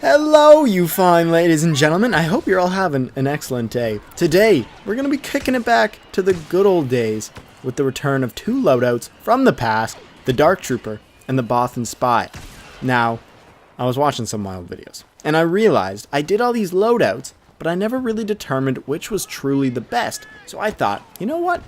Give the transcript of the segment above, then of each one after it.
Hello, you fine ladies and gentlemen. I hope you're all having an excellent day. Today, we're going to be kicking it back to the good old days with the return of two loadouts from the past, the Dark Trooper and the Bothan Spy. Now, I was watching some of my old videos, and I realized I did all these loadouts, but I never really determined which was truly the best. So I thought, you know what?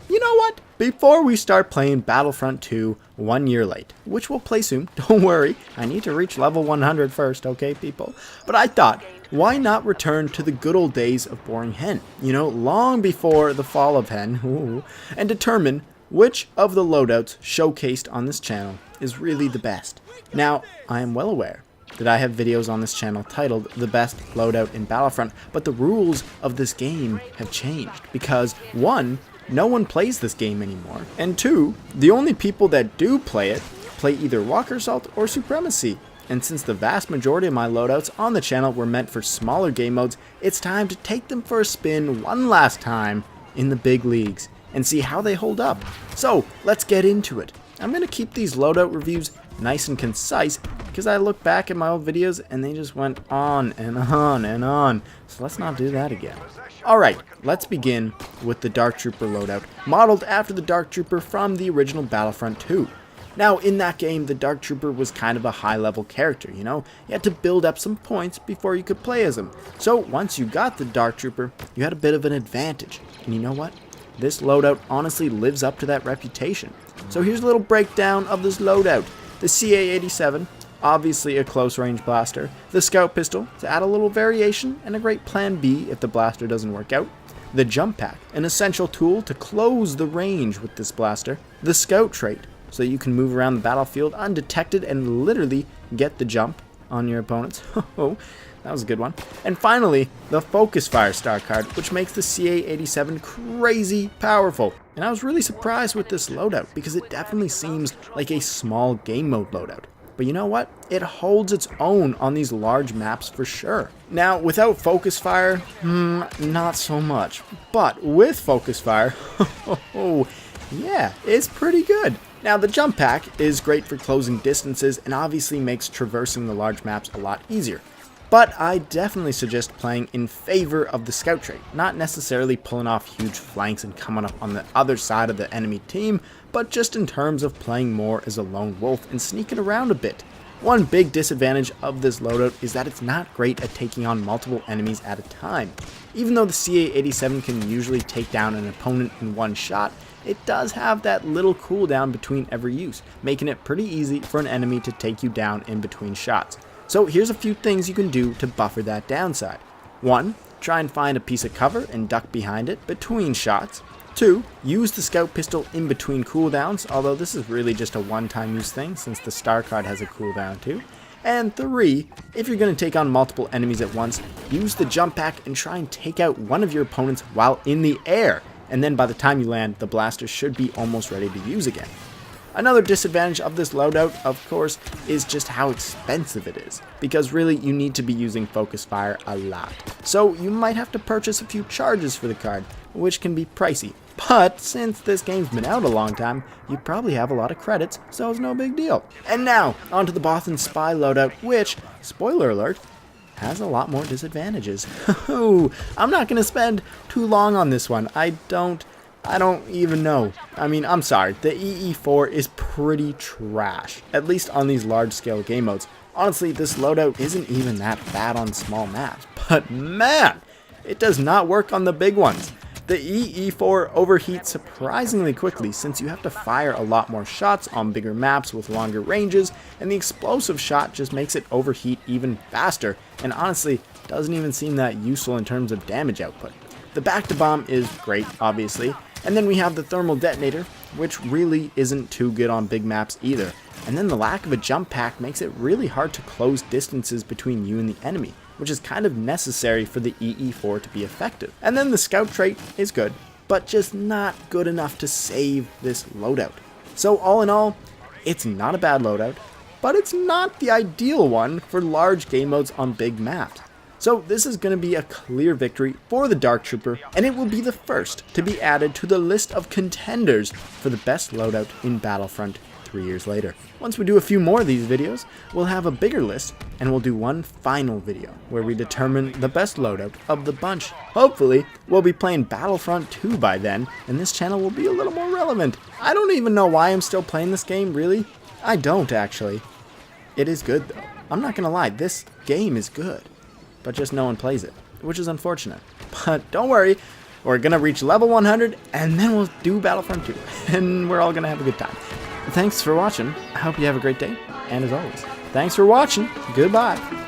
Before we start playing Battlefront 2 1 year late, which we'll play soon, don't worry, I need to reach level 100 first, okay people? But I thought, why not return to the good old days of BoringHen, long before the fall of Hen, and determine which of the loadouts showcased on this channel is really the best. Now, I am well aware that I have videos on this channel titled The Best Loadout in Battlefront, but the rules of this game have changed because 1, no one plays this game anymore, and 2, the only people that do play it play either Walker Assault or Supremacy. And since the vast majority of my loadouts on the channel were meant for smaller game modes, it's time to take them for a spin one last time in the big leagues and see how they hold up. So let's get into it. I'm going to keep these loadout reviews nice and concise because I look back at my old videos and they just went on and on and on. So let's not do that again. Alright, let's begin with the Dark Trooper loadout, modeled after the Dark Trooper from the original Battlefront 2. Now, in that game, the Dark Trooper was kind of a high-level character, You had to build up some points before you could play as him. So once you got the Dark Trooper, you had a bit of an advantage. And you know what? This loadout honestly lives up to that reputation. So here's a little breakdown of this loadout. The CA-87, obviously a close-range blaster. The Scout Pistol, to add a little variation and a great plan B if the blaster doesn't work out. The Jump Pack, an essential tool to close the range with this blaster. The Scout Trait, so you can move around the battlefield undetected and literally get the jump on your opponents. Oh, that was a good one. And finally, the Focus Fire star card, which makes the CA-87 crazy powerful. And I was really surprised with this loadout because it definitely seems like a small game mode loadout. But you know what? It holds its own on these large maps for sure. Now, without Focus Fire, not so much. But with Focus Fire, yeah, it's pretty good. Now, the Jump Pack is great for closing distances and obviously makes traversing the large maps a lot easier. But I definitely suggest playing in favor of the Scout Trait, not necessarily pulling off huge flanks and coming up on the other side of the enemy team, but just in terms of playing more as a lone wolf and sneaking around a bit. One big disadvantage of this loadout is that it's not great at taking on multiple enemies at a time. Even though the CA-87 can usually take down an opponent in one shot, it does have that little cooldown between every use, making it pretty easy for an enemy to take you down in between shots. So here's a few things you can do to buffer that downside. 1. Try and find a piece of cover and duck behind it between shots. 2. Use the Scout Pistol in between cooldowns, although this is really just a one-time use thing since the star card has a cooldown too. And 3. If you're going to take on multiple enemies at once, use the Jump Pack and try and take out one of your opponents while in the air. And then by the time you land, the blaster should be almost ready to use again. Another disadvantage of this loadout, of course, is just how expensive it is, because really you need to be using Focus Fire a lot. So you might have to purchase a few charges for the card, which can be pricey. But since this game's been out a long time, you probably have a lot of credits, so it's no big deal. And now, onto the Bothan Spy loadout, which, spoiler alert, has a lot more disadvantages. I'm not going to spend too long on this one. I don't even know. I'm sorry, the EE4 is pretty trash, at least on these large scale game modes. Honestly, this loadout isn't even that bad on small maps, but man, it does not work on the big ones. The EE4 overheats surprisingly quickly since you have to fire a lot more shots on bigger maps with longer ranges, and the explosive shot just makes it overheat even faster, and honestly, doesn't even seem that useful in terms of damage output. The back-to-bomb is great, obviously, and then we have the thermal detonator, which really isn't too good on big maps either. And then the lack of a jump pack makes it really hard to close distances between you and the enemy, which is kind of necessary for the EE4 to be effective. And then the Scout Trait is good, but just not good enough to save this loadout. So all in all, it's not a bad loadout, but it's not the ideal one for large game modes on big maps. So this is going to be a clear victory for the Dark Trooper, and it will be the first to be added to the list of contenders for the best loadout in Battlefront 3 years later. Once we do a few more of these videos, we'll have a bigger list, and we'll do one final video where we determine the best loadout of the bunch. Hopefully, we'll be playing Battlefront 2 by then, and this channel will be a little more relevant. I don't even know why I'm still playing this game, really. I don't, actually. It is good, though. I'm not gonna lie, this game is good. But just no one plays it, which is unfortunate. But don't worry, we're gonna reach level 100, and then we'll do Battlefront 2, and we're all gonna have a good time. Thanks for watching. I hope you have a great day, and as always, thanks for watching. Goodbye.